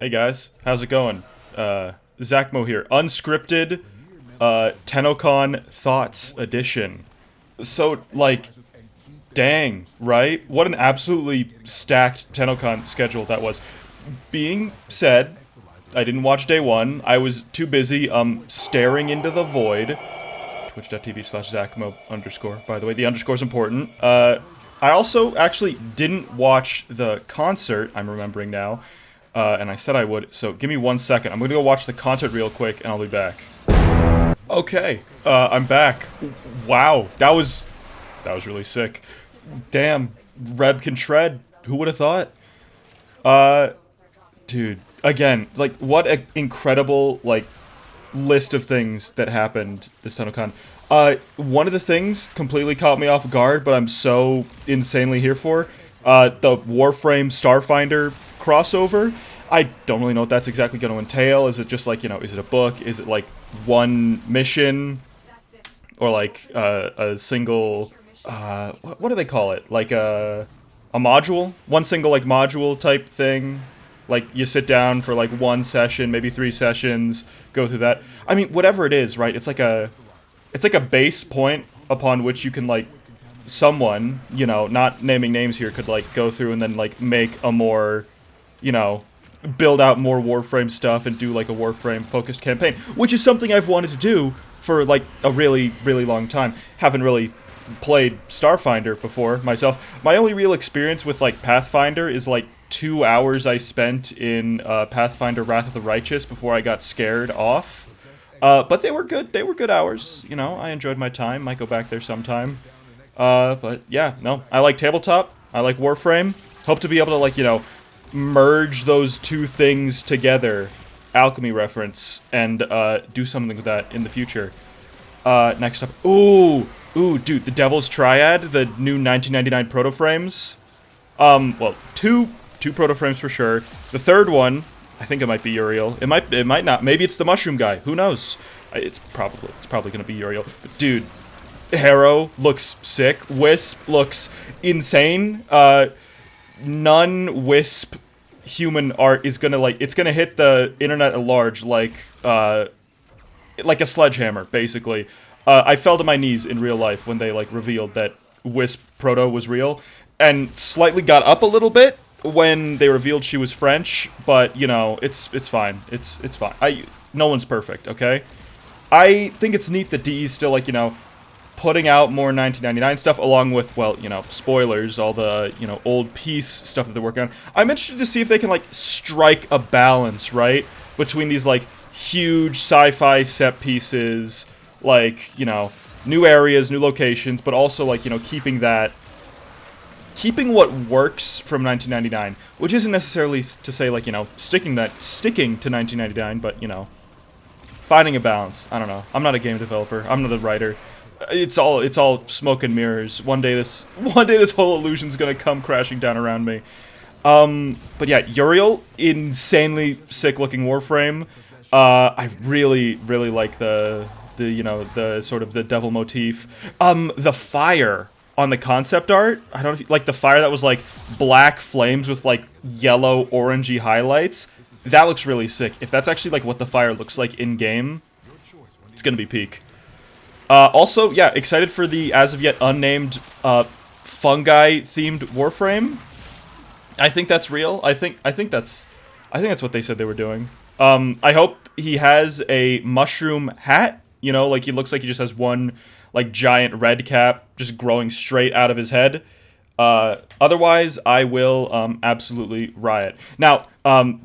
Hey guys, how's it going? Zachmo here. Unscripted, Tennocon Thoughts Edition. So, like, dang, right? What an absolutely stacked Tennocon schedule that was. Being said, I didn't watch day one. I was too busy, staring into the void. Twitch.tv/Zachmo underscore. By the way, the underscore's important. I also actually didn't watch the concert, I'm remembering now. And I said I would, so give me 1 second. I'm gonna go watch the concert real quick, and I'll be back. Okay, I'm back. Wow, that was really sick. Damn, Reb can shred. Who would have thought? Dude, again, like, what an incredible, like, list of things that happened this TennoCon. One of the things completely caught me off guard, but I'm so insanely here for. The Warframe Starfinder crossover. I don't really know what that's exactly going to entail. Is it just like, is it a book? Is it like one mission? Or like a single, what do they call it? Like a module? One single like module type thing? Like you sit down for like one session, maybe 3 sessions, go through that. I mean, whatever it is, right? It's like a base point upon which you can like someone, not naming names here, could like go through and then like make a more, build out more Warframe stuff and do like a Warframe focused campaign, which is something I've wanted to do for like a really, really long time. Haven't really played Starfinder before myself. My only real experience with like Pathfinder is like 2 hours I spent in Pathfinder Wrath of the Righteous before I got scared off. But they were good. They were good hours. I enjoyed my time. Might go back there sometime. But yeah, no. I like Tabletop. I like Warframe. Hope to be able to, like, merge those two things together. Alchemy reference. And do something with that in the future. Next up. Ooh, dude. The Devil's Triad. The new 1999 protoframes. Well, two protoframes for sure. The third one, I think it might be Uriel. It might not. Maybe it's the mushroom guy. Who knows? It's probably gonna be Uriel. But dude, Harrow looks sick. Wisp looks insane. None Wisp human art is gonna it's gonna hit the internet at large like a sledgehammer, basically. I fell to my knees in real life when they like revealed that Wisp Proto was real, and slightly got up a little bit when they revealed she was French, but it's fine. It's fine. No one's perfect, okay? I think it's neat that DE's still like, putting out more 1999 stuff along with, well, spoilers, all the, old piece stuff that they're working on. I'm interested to see if they can like strike a balance, right? Between these like huge sci-fi set pieces, like, new areas, new locations, but also like, keeping what works from 1999, which isn't necessarily to say like, sticking to 1999, but, finding a balance. I don't know. I'm not a game developer. I'm not a writer. It's all smoke and mirrors. One day this whole illusion's gonna come crashing down around me. But yeah, Uriel, insanely sick looking Warframe. I really, really like the sort of the devil motif. The fire on the concept art, I don't know if like the fire that was like black flames with like yellow orangey highlights. That looks really sick. If that's actually like what the fire looks like in game, it's gonna be peak. Also, yeah, excited for the as of yet unnamed fungi themed Warframe. I think that's real. I think that's what they said they were doing. I hope he has a mushroom hat. Like he looks like he just has one like giant red cap just growing straight out of his head. Otherwise, I will absolutely riot. Now,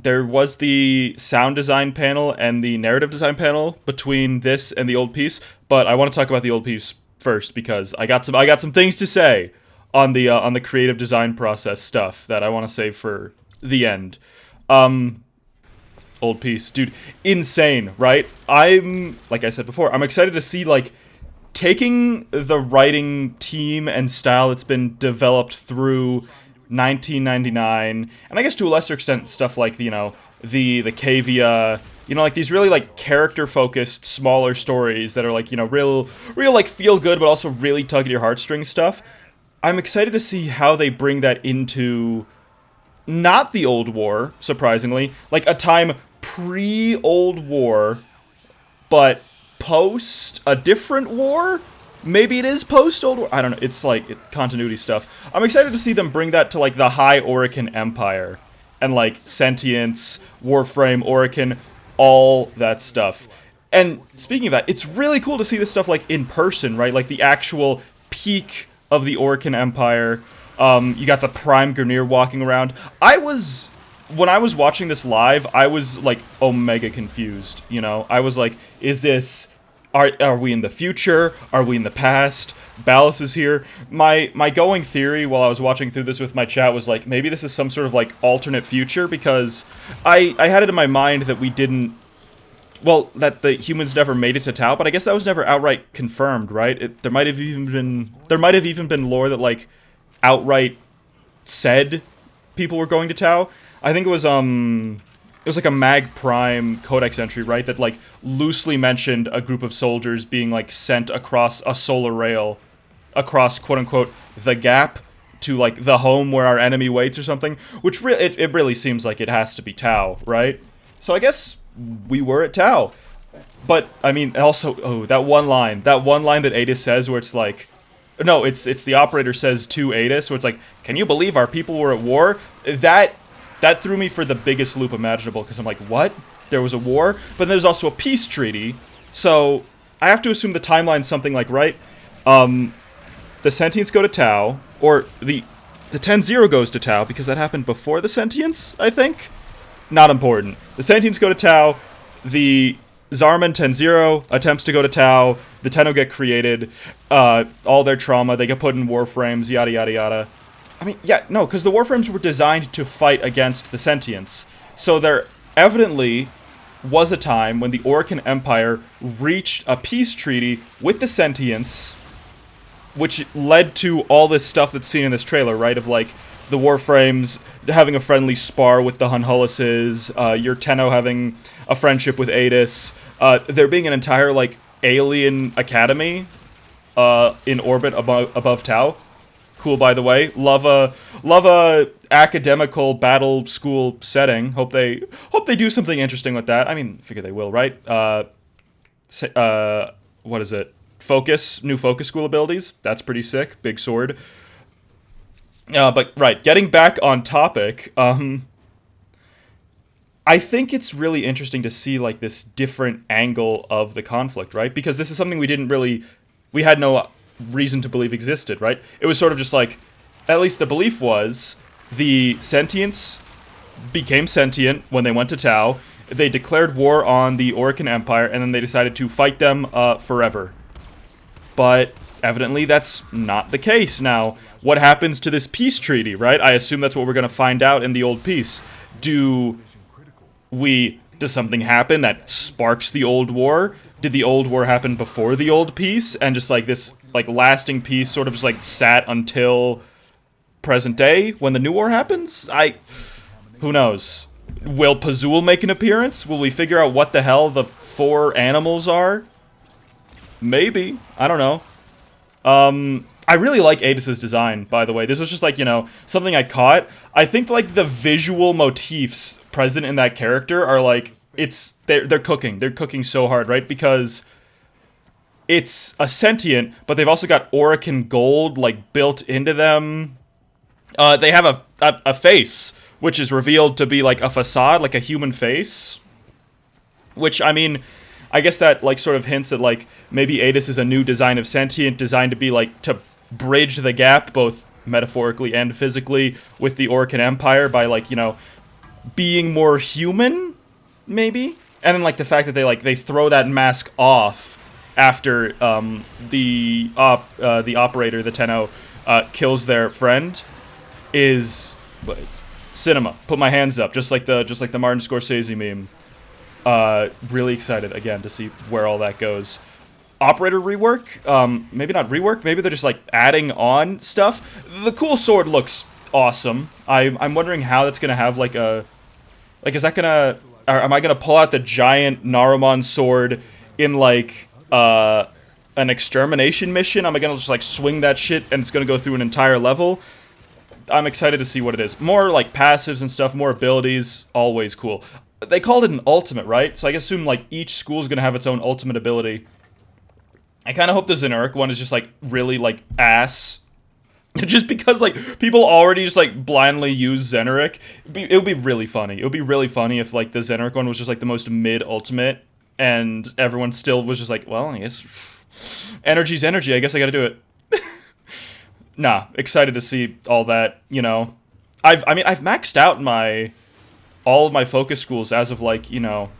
there was the sound design panel and the narrative design panel between this and the old piece, but I want to talk about the old piece first because I got some things to say on the creative design process stuff that I want to save for the end. Old piece, dude, insane, right? Like I said before, I'm excited to see like taking the writing team and style that's been developed through 1999, and I guess to a lesser extent stuff like the Cavia, like these really like character focused smaller stories that are like real like feel good but also really tug at your heartstrings stuff. I'm excited to see how they bring that into not the Old War, surprisingly. Like, a time pre-Old War, but post a different war? Maybe it is post-Old War? I don't know. It's, like, continuity stuff. I'm excited to see them bring that to, like, the High Orkin Empire. And, like, sentients, Warframe, Orkin, all that stuff. And speaking of that, it's really cool to see this stuff, like, in person, right? Like, the actual peak of the Orkin Empire. You got the Prime Grineer walking around. When I was watching this live, I was, like, omega confused, you know? I was like, is this... Are we in the future? Are we in the past? Ballas is here. My going theory while I was watching through this with my chat was like, maybe this is some sort of like alternate future, because I had it in my mind that we didn't, well, that the humans never made it to Tau, but I guess that was never outright confirmed, right? There might have even been lore that like outright said people were going to Tau. I think it was like a Mag Prime Codex entry, right? That, like, loosely mentioned a group of soldiers being, like, sent across a solar rail, across, quote-unquote, the gap to, like, the home where our enemy waits or something, which it really seems like it has to be Tau, right? So I guess we were at Tau. But, I mean, also, that one line that Adis says where it's like, no, it's the operator says to Adis, where it's like, can you believe our people were at war? That threw me for the biggest loop imaginable, because I'm like, what? There was a war? But there's also a peace treaty, so I have to assume the timeline's something like, right? The sentients go to Tau, or the 10-0 goes to Tau, because that happened before the sentients, I think? Not important. The sentients go to Tau, the Zarman 10-0 attempts to go to Tau, the Tenno get created, all their trauma, they get put in Warframes, yada yada yada. I mean, yeah, no, because the Warframes were designed to fight against the sentients. So there evidently was a time when the Orkin Empire reached a peace treaty with the sentients, which led to all this stuff that's seen in this trailer, right? Of, like, the Warframes having a friendly spar with the Hunhuluses, your Tenno having a friendship with Adis, there being an entire, like, alien academy in orbit above Tau. Cool, by the way. Love a academical battle school setting. Hope they do something interesting with that. I mean, figure they will, right? What is it? New focus school abilities. That's pretty sick. Big sword. But right, getting back on topic. I think it's really interesting to see like this different angle of the conflict, right? Because this is something we had no reason to believe existed, right? It was sort of just like, at least the belief was, the sentients became sentient when they went to Tau, they declared war on the Orkin Empire, and then they decided to fight them forever. But evidently that's not the case. Now, what happens to this peace treaty, right? I assume that's what we're going to find out in the old peace. Does something happen that sparks the old war? Did the old war happen before the old peace, and just like this like lasting peace sort of just like sat until present day when the new war happens? Who knows? Will Pazul make an appearance? Will we figure out what the hell the 4 animals are? Maybe. I don't know. I really like Adis's design, by the way. This was just like, you know, something I caught. I think like the visual motifs present in that character are like, they're cooking. They're cooking so hard, right? Because it's a sentient, but they've also got Orkin gold like built into them. They have a face, which is revealed to be like a facade, like a human face. Which, I mean, I guess that like sort of hints at like maybe Adis is a new design of sentient, designed to be like to bridge the gap, both metaphorically and physically, with the Orkin Empire by like, you know, being more human, maybe. And then like the fact that they throw that mask off after the operator, the Tenno, kills their friend, is cinema. Put my hands up, just like the Martin Scorsese meme. Really excited again to see where all that goes. Operator rework, maybe not rework. Maybe they're just like adding on stuff. The cool sword looks awesome. I'm wondering how that's gonna have like a, like, is that gonna, or am I gonna pull out the giant Narumon sword in like an extermination mission? Am I gonna just like swing that shit and it's gonna go through an entire level? I'm excited to see what it is. More like passives and stuff, more abilities, always cool. They called it an ultimate, right? So I assume like each school is gonna have its own ultimate ability. I kind of hope the Xeneric one is just like really like ass. Just because like people already just like blindly use Xeneric. It would be really funny. It would be really funny if like the Xeneric one was just like the most mid ultimate and everyone still was just like, well, I guess energy's energy. I guess I gotta do it. Nah, excited to see all that, you know. I've maxed out all of my focus schools as of like, you know,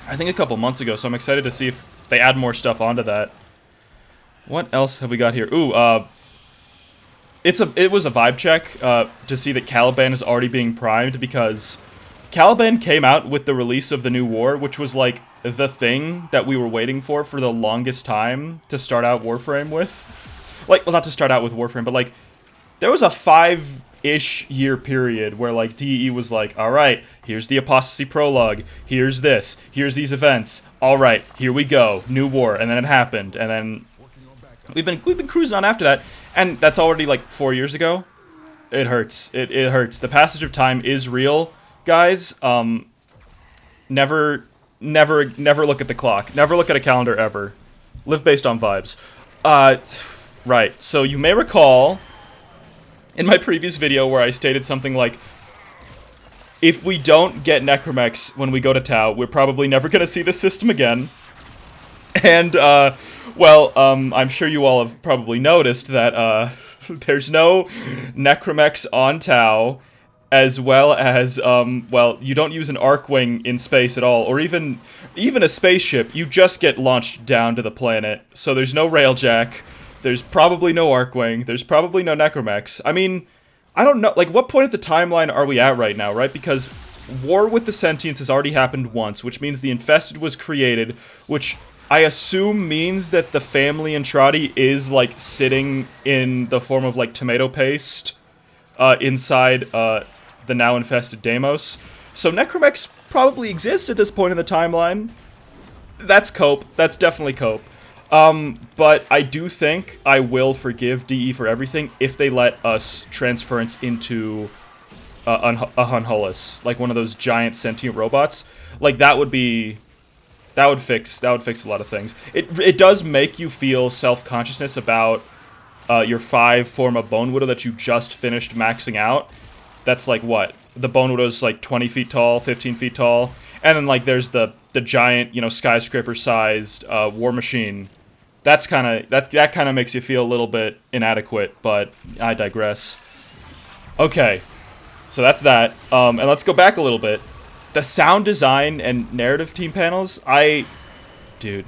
I think a couple months ago, so I'm excited to see if they add more stuff onto that. What else have we got here? Ooh, it was a vibe check to see that Caliban is already being primed, because Caliban came out with the release of the new war, which was like the thing that we were waiting for the longest time to start out Warframe with. Like, well, not to start out with Warframe, but like there was a 5-ish year period where like DE was like, all right, here's the Apostasy prologue, here's this, here's these events, all right, here we go, new war, and then it happened, and then we've been cruising on after that, and that's already like 4 years ago. It hurts. It hurts. The passage of time is real, guys. Never look at the clock. Never look at a calendar ever. Live based on vibes. Right. So you may recall in my previous video where I stated something like, if we don't get Necramechs when we go to Tau, we're probably never going to see this system again. And, well, I'm sure you all have probably noticed that, there's no Necramechs on Tau, as well as, well, you don't use an Arcwing in space at all, or even a spaceship. You just get launched down to the planet. So there's no Railjack, there's probably no Arcwing, there's probably no Necramechs. I mean, I don't know, like, what point of the timeline are we at right now, right? Because War with the Sentients has already happened once, which means the Infested was created, which I assume means that the family Entrati is, like, sitting in the form of, like, tomato paste inside the now infested Deimos. So Necramechs probably exist at this point in the timeline. That's cope. That's definitely cope. But I do think I will forgive DE for everything if they let us transference into a Hunhullus, like one of those giant sentient robots. Like, that would fix a lot of things. It does make you feel self-consciousness about your 5 form of Bone Widow that you just finished maxing out. That's like what? The Bone Widow's like 20 feet tall, 15 feet tall. And then like there's the giant, you know, skyscraper-sized War Machine. That's kind of that kind of makes you feel a little bit inadequate, but I digress. Okay. So that's that. And let's go back a little bit. The sound design and narrative team panels, dude,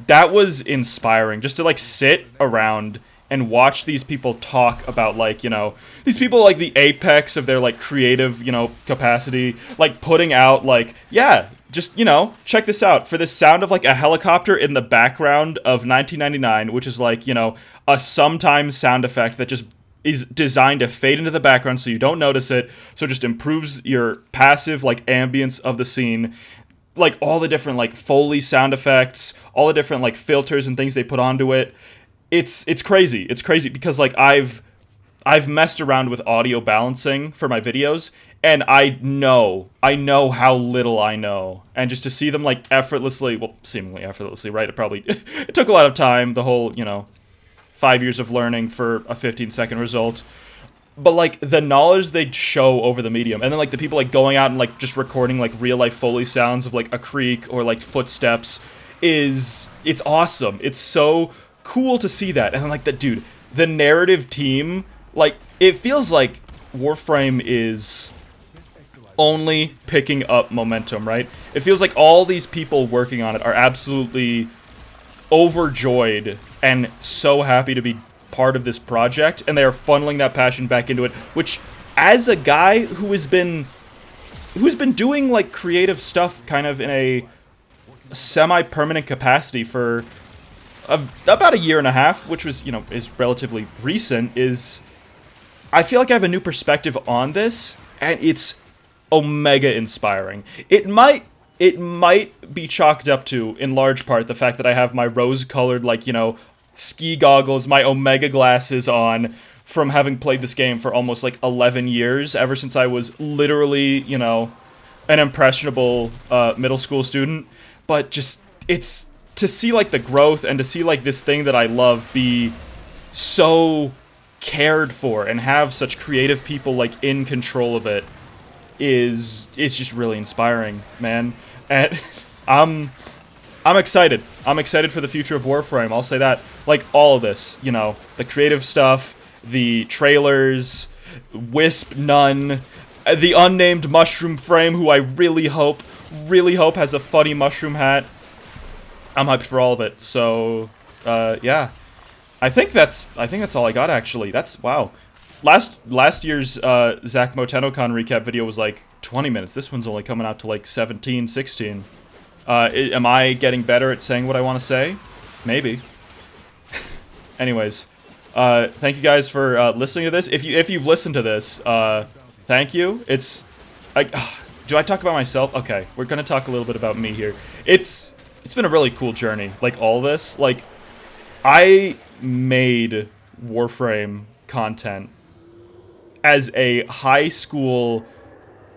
that was inspiring. Just to, like, sit around and watch these people talk about, like, you know, these people, like, the apex of their, like, creative, you know, capacity, like, putting out, like, yeah, just, you know, check this out. For the sound of, like, a helicopter in the background of 1999, which is, like, you know, a sometimes sound effect that just is designed to fade into the background so you don't notice it, so it just improves your passive, like, ambience of the scene. Like, all the different, like, Foley sound effects, all the different, like, filters and things they put onto it. It's crazy. It's crazy because, like, I've messed around with audio balancing for my videos, and I know how little I know. And just to see them, like, effortlessly, well, seemingly effortlessly, right? It took a lot of time, the whole, you know, 5 years of learning for a 15-second result. But, like, the knowledge they'd show over the medium, and then, like, the people, like, going out and, like, just recording, like, real-life Foley sounds of, like, a creak or, like, footsteps it's awesome. It's so cool to see that. And then, like, the narrative team, like, it feels like Warframe is only picking up momentum, right? It feels like all these people working on it are absolutely overjoyed and so happy to be part of this project, and they are funneling that passion back into it, which, as a guy who's been doing, like, creative stuff kind of in a semi-permanent capacity for about a year and a half, which was, you know, is relatively recent, I feel like I have a new perspective on this, and it's omega inspiring. It might be chalked up to, in large part, the fact that I have my rose-colored, like, you know, ski goggles, my Omega glasses on, from having played this game for almost like 11 years, ever since I was literally, you know, an impressionable middle school student. But just, it's to see like the growth and to see like this thing that I love be so cared for and have such creative people like in control of it it's just really inspiring, man. And I'm excited. I'm excited for the future of Warframe. I'll say that. Like all of this, you know, the creative stuff, the trailers, Wisp Nun, the unnamed Mushroom Frame, who I really hope has a funny mushroom hat. I'm hyped for all of it. So, yeah. I think that's all I got, actually. That's, wow. Last year's Zach Mo Tennocon recap video was like 20 minutes. This one's only coming out to like 17, 16. Am I getting better at saying what I want to say? Maybe. Anyways, thank you guys for listening to this. If you've listened to this, thank you. Do I talk about myself? Okay, we're gonna talk a little bit about me here. It's been a really cool journey. Like all this, like I made Warframe content as a high school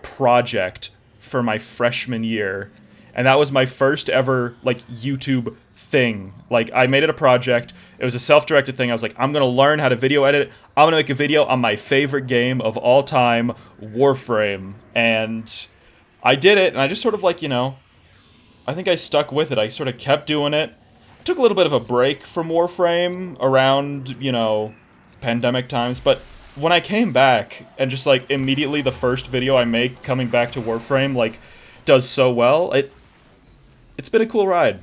project for my freshman year, and that was my first ever like YouTube thing. Like I made it a project. It was a self-directed thing. I was like, I'm gonna learn how to video edit. I'm gonna make a video on my favorite game of all time, Warframe. And I did it, and I just sort of like, you know, I think I stuck with it. I sort of kept doing it. I took a little bit of a break from Warframe around, you know, pandemic times, but when I came back and just like immediately the first video I make coming back to Warframe like does so well, it's been a cool ride.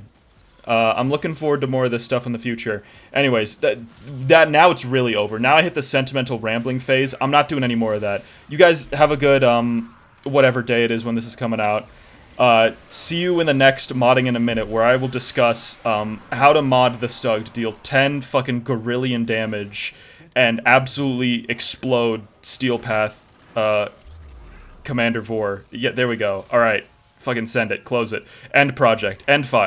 I'm looking forward to more of this stuff in the future. Anyways, that now it's really over. Now I hit the sentimental rambling phase. I'm not doing any more of that. You guys have a good whatever day it is when this is coming out. See you in the next Modding in a Minute, where I will discuss how to mod the Stug to deal 10 fucking gorillion damage and absolutely explode Steel Path Commander Vor. Yeah, there we go. Alright. Fucking send it. Close it. End project. End file.